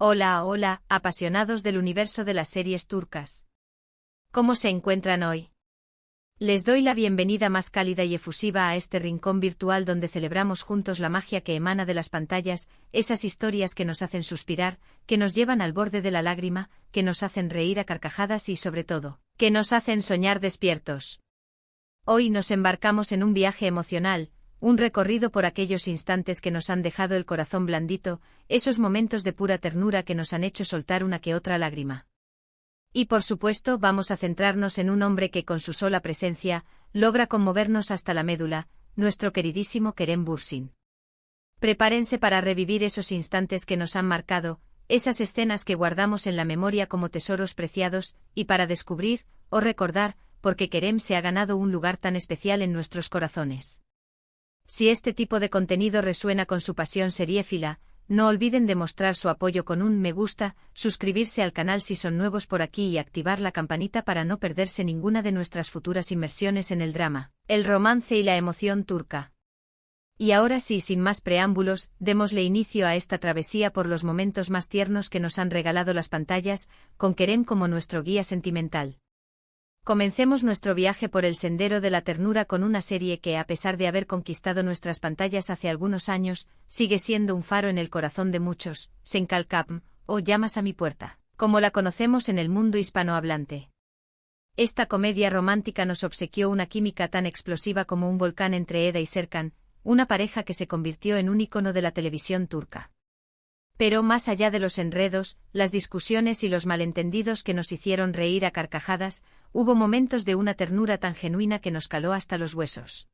Hola, hola, apasionados del universo de las series turcas. ¿Cómo se encuentran hoy? Les doy la bienvenida más cálida y efusiva a este rincón virtual donde celebramos juntos la magia que emana de las pantallas, esas historias que nos hacen suspirar, que nos llevan al borde de la lágrima, que nos hacen reír a carcajadas y sobre todo, que nos hacen soñar despiertos. Hoy nos embarcamos en un viaje emocional, un recorrido por aquellos instantes que nos han dejado el corazón blandito, esos momentos de pura ternura que nos han hecho soltar una que otra lágrima. Y por supuesto vamos a centrarnos en un hombre que con su sola presencia logra conmovernos hasta la médula, nuestro queridísimo Kerem Bürsin. Prepárense para revivir esos instantes que nos han marcado, esas escenas que guardamos en la memoria como tesoros preciados, y para descubrir, o recordar, por qué Kerem se ha ganado un lugar tan especial en nuestros corazones. Si este tipo de contenido resuena con su pasión seriéfila, no olviden demostrar su apoyo con un me gusta, suscribirse al canal si son nuevos por aquí y activar la campanita para no perderse ninguna de nuestras futuras inmersiones en el drama, el romance y la emoción turca. Y ahora sí, sin más preámbulos, démosle inicio a esta travesía por los momentos más tiernos que nos han regalado las pantallas, con Kerem como nuestro guía sentimental. Comencemos nuestro viaje por el sendero de la ternura con una serie que, a pesar de haber conquistado nuestras pantallas hace algunos años, sigue siendo un faro en el corazón de muchos, Sen Kalkapm, o Llamas a mi puerta, como la conocemos en el mundo hispanohablante. Esta comedia romántica nos obsequió una química tan explosiva como un volcán entre Eda y Serkan, una pareja que se convirtió en un ícono de la televisión turca. Pero más allá de los enredos, las discusiones y los malentendidos que nos hicieron reír a carcajadas, hubo momentos de una ternura tan genuina que nos caló hasta los huesos.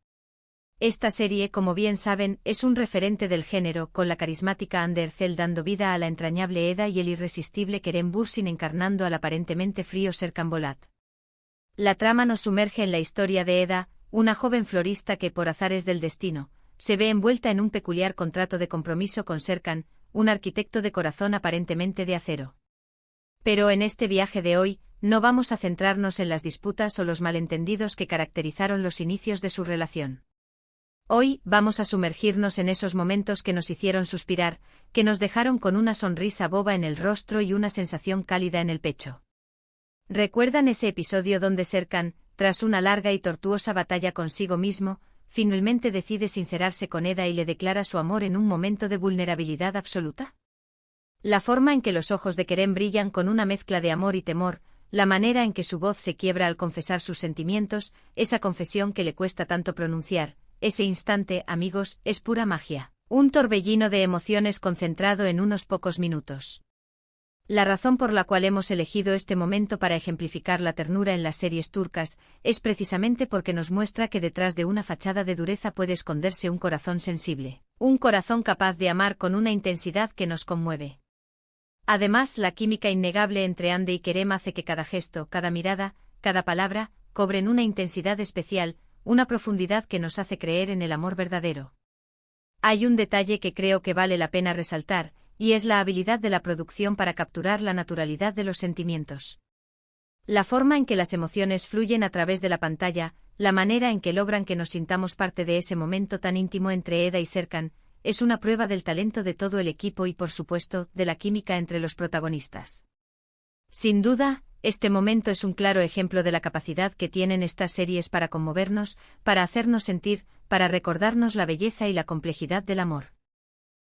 Esta serie, como bien saben, es un referente del género, con la carismática Hande Erçel dando vida a la entrañable Eda y el irresistible Kerem Bürsin encarnando al aparentemente frío Serkan Bolat. La trama nos sumerge en la historia de Eda, una joven florista que, por azares del destino, se ve envuelta en un peculiar contrato de compromiso con Serkan, un arquitecto de corazón aparentemente de acero. Pero en este viaje de hoy, no vamos a centrarnos en las disputas o los malentendidos que caracterizaron los inicios de su relación. Hoy vamos a sumergirnos en esos momentos que nos hicieron suspirar, que nos dejaron con una sonrisa boba en el rostro y una sensación cálida en el pecho. ¿Recuerdan ese episodio donde Serkan, tras una larga y tortuosa batalla consigo mismo, finalmente decide sincerarse con Eda y le declara su amor en un momento de vulnerabilidad absoluta? La forma en que los ojos de Kerem brillan con una mezcla de amor y temor, la manera en que su voz se quiebra al confesar sus sentimientos, esa confesión que le cuesta tanto pronunciar, ese instante, amigos, es pura magia. Un torbellino de emociones concentrado en unos pocos minutos. La razón por la cual hemos elegido este momento para ejemplificar la ternura en las series turcas es precisamente porque nos muestra que detrás de una fachada de dureza puede esconderse un corazón sensible, un corazón capaz de amar con una intensidad que nos conmueve. Además, la química innegable entre Hande y Kerem hace que cada gesto, cada mirada, cada palabra, cobren una intensidad especial, una profundidad que nos hace creer en el amor verdadero. Hay un detalle que creo que vale la pena resaltar, y es la habilidad de la producción para capturar la naturalidad de los sentimientos. La forma en que las emociones fluyen a través de la pantalla, la manera en que logran que nos sintamos parte de ese momento tan íntimo entre Eda y Serkan, es una prueba del talento de todo el equipo y, por supuesto, de la química entre los protagonistas. Sin duda, este momento es un claro ejemplo de la capacidad que tienen estas series para conmovernos, para hacernos sentir, para recordarnos la belleza y la complejidad del amor.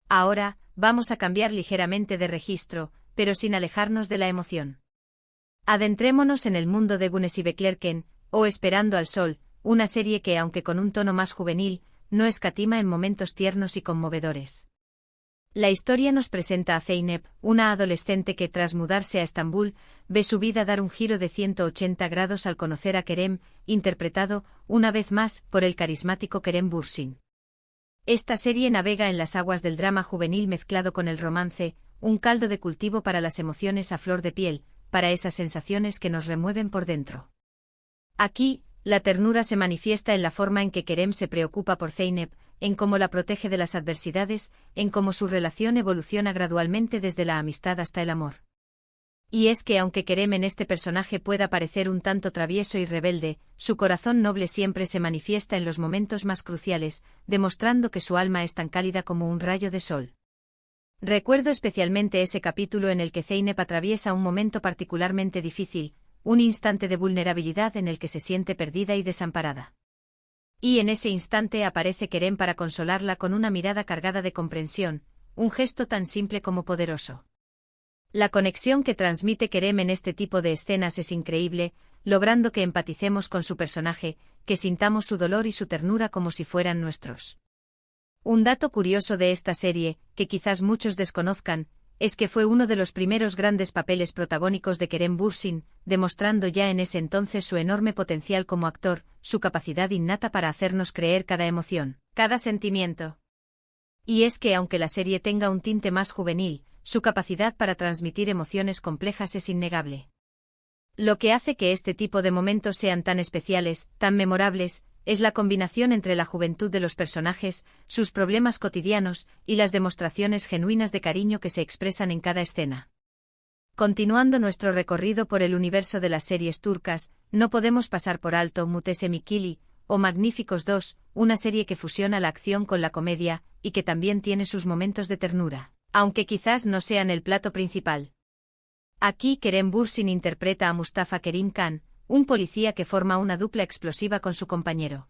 Ahora, vamos a cambiar ligeramente de registro, pero sin alejarnos de la emoción. Adentrémonos en el mundo de Güneş Beklerken, o Esperando al Sol, una serie que, aunque con un tono más juvenil, no escatima en momentos tiernos y conmovedores. La historia nos presenta a Zeynep, una adolescente que, tras mudarse a Estambul, ve su vida dar un giro de 180 grados al conocer a Kerem, interpretado, una vez más, por el carismático Kerem Bürsin. Esta serie navega en las aguas del drama juvenil mezclado con el romance, un caldo de cultivo para las emociones a flor de piel, para esas sensaciones que nos remueven por dentro. Aquí, la ternura se manifiesta en la forma en que Kerem se preocupa por Zeynep, en cómo la protege de las adversidades, en cómo su relación evoluciona gradualmente desde la amistad hasta el amor. Y es que aunque Kerem en este personaje pueda parecer un tanto travieso y rebelde, su corazón noble siempre se manifiesta en los momentos más cruciales, demostrando que su alma es tan cálida como un rayo de sol. Recuerdo especialmente ese capítulo en el que Zeynep atraviesa un momento particularmente difícil, un instante de vulnerabilidad en el que se siente perdida y desamparada. Y en ese instante aparece Kerem para consolarla con una mirada cargada de comprensión, un gesto tan simple como poderoso. La conexión que transmite Kerem en este tipo de escenas es increíble, logrando que empaticemos con su personaje, que sintamos su dolor y su ternura como si fueran nuestros. Un dato curioso de esta serie, que quizás muchos desconozcan, es que fue uno de los primeros grandes papeles protagónicos de Kerem Bürsin, demostrando ya en ese entonces su enorme potencial como actor, su capacidad innata para hacernos creer cada emoción, cada sentimiento. Y es que aunque la serie tenga un tinte más juvenil, su capacidad para transmitir emociones complejas es innegable. Lo que hace que este tipo de momentos sean tan especiales, tan memorables, es la combinación entre la juventud de los personajes, sus problemas cotidianos y las demostraciones genuinas de cariño que se expresan en cada escena. Continuando nuestro recorrido por el universo de las series turcas, no podemos pasar por alto Mutesi Mikili, o Magníficos 2, una serie que fusiona la acción con la comedia, y que también tiene sus momentos de ternura, aunque quizás no sean el plato principal. Aquí Kerem Bürsin interpreta a Mustafa Kerim Khan, un policía que forma una dupla explosiva con su compañero.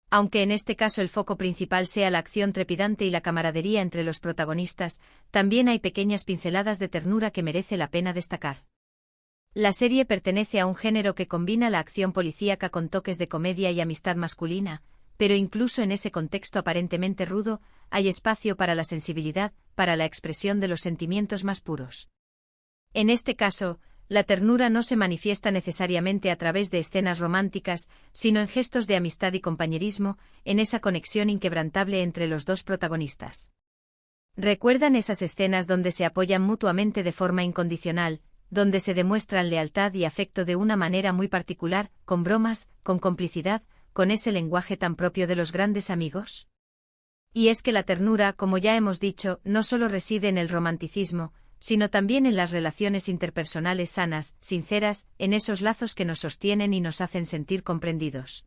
Aunque en este caso el foco principal sea la acción trepidante y la camaradería entre los protagonistas, también hay pequeñas pinceladas de ternura que merece la pena destacar. La serie pertenece a un género que combina la acción policíaca con toques de comedia y amistad masculina, pero incluso en ese contexto aparentemente rudo, hay espacio para la sensibilidad, para la expresión de los sentimientos más puros. En este caso, la ternura no se manifiesta necesariamente a través de escenas románticas, sino en gestos de amistad y compañerismo, en esa conexión inquebrantable entre los dos protagonistas. ¿Recuerdan esas escenas donde se apoyan mutuamente de forma incondicional, donde se demuestran lealtad y afecto de una manera muy particular, con bromas, con complicidad, con ese lenguaje tan propio de los grandes amigos? Y es que la ternura, como ya hemos dicho, no solo reside en el romanticismo, sino también en las relaciones interpersonales sanas, sinceras, en esos lazos que nos sostienen y nos hacen sentir comprendidos.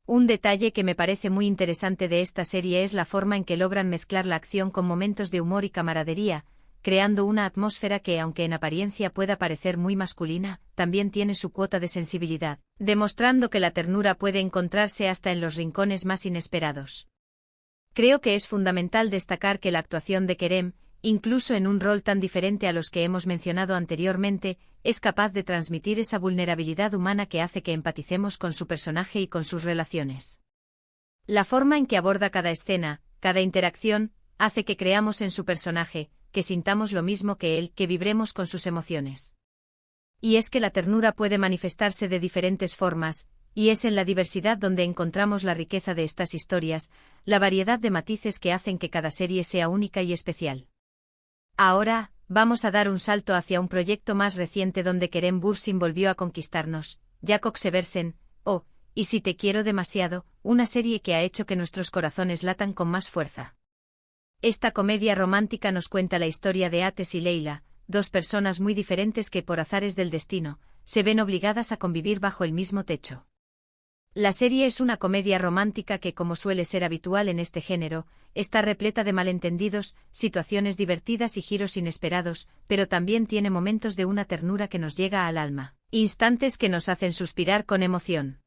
Un detalle que me parece muy interesante de esta serie es la forma en que logran mezclar la acción con momentos de humor y camaradería, creando una atmósfera que, aunque en apariencia pueda parecer muy masculina, también tiene su cuota de sensibilidad, demostrando que la ternura puede encontrarse hasta en los rincones más inesperados. Creo que es fundamental destacar que la actuación de Kerem, incluso en un rol tan diferente a los que hemos mencionado anteriormente, es capaz de transmitir esa vulnerabilidad humana que hace que empaticemos con su personaje y con sus relaciones. La forma en que aborda cada escena, cada interacción, hace que creamos en su personaje, que sintamos lo mismo que él, que vibremos con sus emociones. Y es que la ternura puede manifestarse de diferentes formas, y es en la diversidad donde encontramos la riqueza de estas historias, la variedad de matices que hacen que cada serie sea única y especial. Ahora, vamos a dar un salto hacia un proyecto más reciente donde Kerem Bürsin volvió a conquistarnos, Jakob Seversen, o, Y si te quiero demasiado, una serie que ha hecho que nuestros corazones latan con más fuerza. Esta comedia romántica nos cuenta la historia de Ateş y Leyla, dos personas muy diferentes que por azares del destino, se ven obligadas a convivir bajo el mismo techo. La serie es una comedia romántica que, como suele ser habitual en este género, está repleta de malentendidos, situaciones divertidas y giros inesperados, pero también tiene momentos de una ternura que nos llega al alma, instantes que nos hacen suspirar con emoción.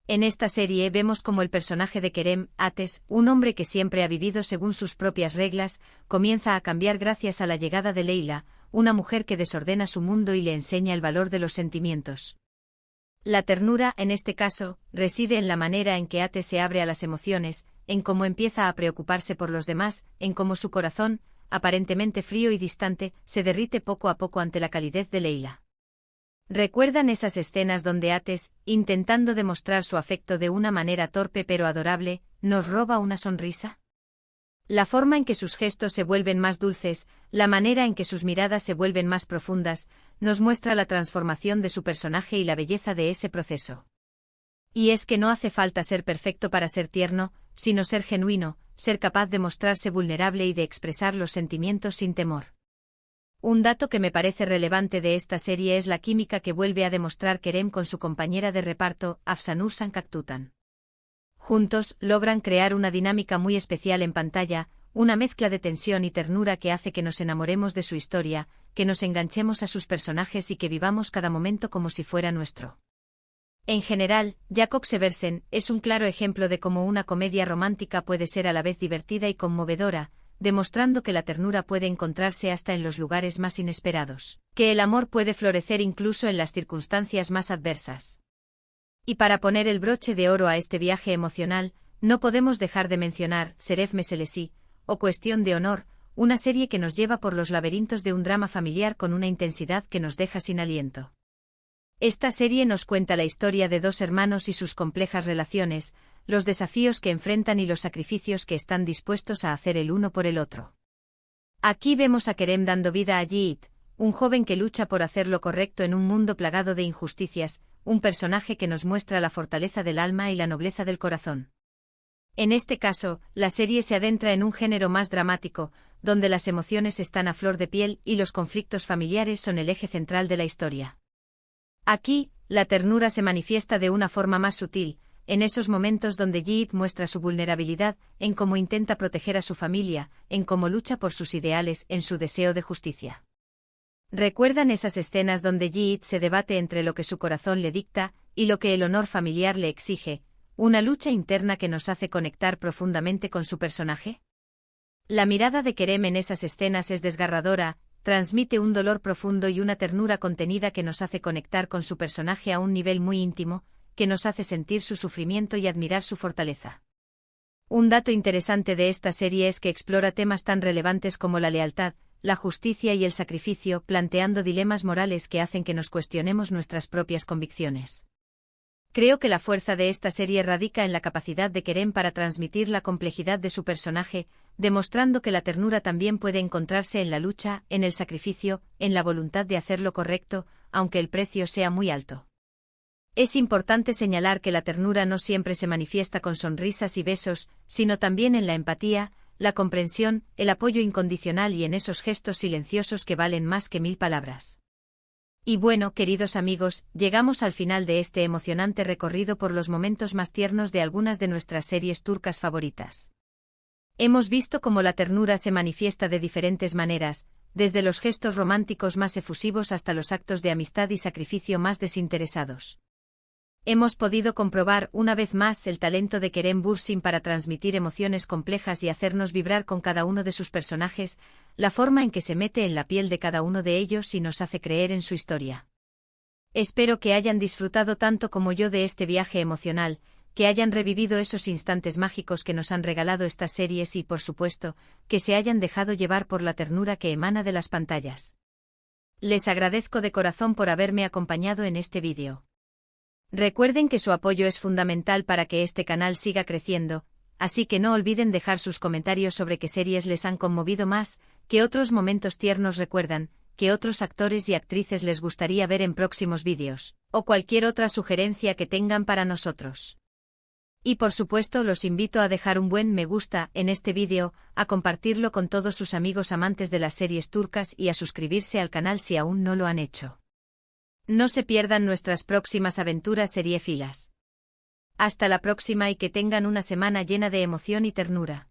En esta serie vemos como el personaje de Kerem, Ateş, un hombre que siempre ha vivido según sus propias reglas, comienza a cambiar gracias a la llegada de Leyla, una mujer que desordena su mundo y le enseña el valor de los sentimientos. La ternura, en este caso, reside en la manera en que Ateş se abre a las emociones, en cómo empieza a preocuparse por los demás, en cómo su corazón, aparentemente frío y distante, se derrite poco a poco ante la calidez de Leyla. ¿Recuerdan esas escenas donde Ateş, intentando demostrar su afecto de una manera torpe pero adorable, nos roba una sonrisa? La forma en que sus gestos se vuelven más dulces, la manera en que sus miradas se vuelven más profundas, nos muestra la transformación de su personaje y la belleza de ese proceso. Y es que no hace falta ser perfecto para ser tierno, sino ser genuino, ser capaz de mostrarse vulnerable y de expresar los sentimientos sin temor. Un dato que me parece relevante de esta serie es la química que vuelve a demostrar Kerem con su compañera de reparto, Afsanur Sancaktutan. Juntos, logran crear una dinámica muy especial en pantalla, una mezcla de tensión y ternura que hace que nos enamoremos de su historia, que nos enganchemos a sus personajes y que vivamos cada momento como si fuera nuestro. En general, Jakob Seversen es un claro ejemplo de cómo una comedia romántica puede ser a la vez divertida y conmovedora, demostrando que la ternura puede encontrarse hasta en los lugares más inesperados, que el amor puede florecer incluso en las circunstancias más adversas. Y para poner el broche de oro a este viaje emocional, no podemos dejar de mencionar Seref Meselesi, o Cuestión de Honor, una serie que nos lleva por los laberintos de un drama familiar con una intensidad que nos deja sin aliento. Esta serie nos cuenta la historia de dos hermanos y sus complejas relaciones, los desafíos que enfrentan y los sacrificios que están dispuestos a hacer el uno por el otro. Aquí vemos a Kerem dando vida a Yiğit, un joven que lucha por hacer lo correcto en un mundo plagado de injusticias, un personaje que nos muestra la fortaleza del alma y la nobleza del corazón. En este caso, la serie se adentra en un género más dramático, donde las emociones están a flor de piel y los conflictos familiares son el eje central de la historia. Aquí, la ternura se manifiesta de una forma más sutil, en esos momentos donde Yiğit muestra su vulnerabilidad, en cómo intenta proteger a su familia, en cómo lucha por sus ideales, en su deseo de justicia. ¿Recuerdan esas escenas donde Yiğit se debate entre lo que su corazón le dicta y lo que el honor familiar le exige, una lucha interna que nos hace conectar profundamente con su personaje? La mirada de Kerem en esas escenas es desgarradora, transmite un dolor profundo y una ternura contenida que nos hace conectar con su personaje a un nivel muy íntimo, que nos hace sentir su sufrimiento y admirar su fortaleza. Un dato interesante de esta serie es que explora temas tan relevantes como la lealtad, la justicia y el sacrificio, planteando dilemas morales que hacen que nos cuestionemos nuestras propias convicciones. Creo que la fuerza de esta serie radica en la capacidad de Kerem para transmitir la complejidad de su personaje, demostrando que la ternura también puede encontrarse en la lucha, en el sacrificio, en la voluntad de hacer lo correcto, aunque el precio sea muy alto. Es importante señalar que la ternura no siempre se manifiesta con sonrisas y besos, sino también en la empatía, la comprensión, el apoyo incondicional y en esos gestos silenciosos que valen más que 1000 palabras. Y bueno, queridos amigos, llegamos al final de este emocionante recorrido por los momentos más tiernos de algunas de nuestras series turcas favoritas. Hemos visto cómo la ternura se manifiesta de diferentes maneras, desde los gestos románticos más efusivos hasta los actos de amistad y sacrificio más desinteresados. Hemos podido comprobar una vez más el talento de Kerem Bürsin para transmitir emociones complejas y hacernos vibrar con cada uno de sus personajes, la forma en que se mete en la piel de cada uno de ellos y nos hace creer en su historia. Espero que hayan disfrutado tanto como yo de este viaje emocional, que hayan revivido esos instantes mágicos que nos han regalado estas series y, por supuesto, que se hayan dejado llevar por la ternura que emana de las pantallas. Les agradezco de corazón por haberme acompañado en este vídeo. Recuerden que su apoyo es fundamental para que este canal siga creciendo, así que no olviden dejar sus comentarios sobre qué series les han conmovido más, qué otros momentos tiernos recuerdan, qué otros actores y actrices les gustaría ver en próximos vídeos, o cualquier otra sugerencia que tengan para nosotros. Y por supuesto los invito a dejar un buen me gusta en este vídeo, a compartirlo con todos sus amigos amantes de las series turcas y a suscribirse al canal si aún no lo han hecho. No se pierdan nuestras próximas aventuras seriefilas. Hasta la próxima y que tengan una semana llena de emoción y ternura.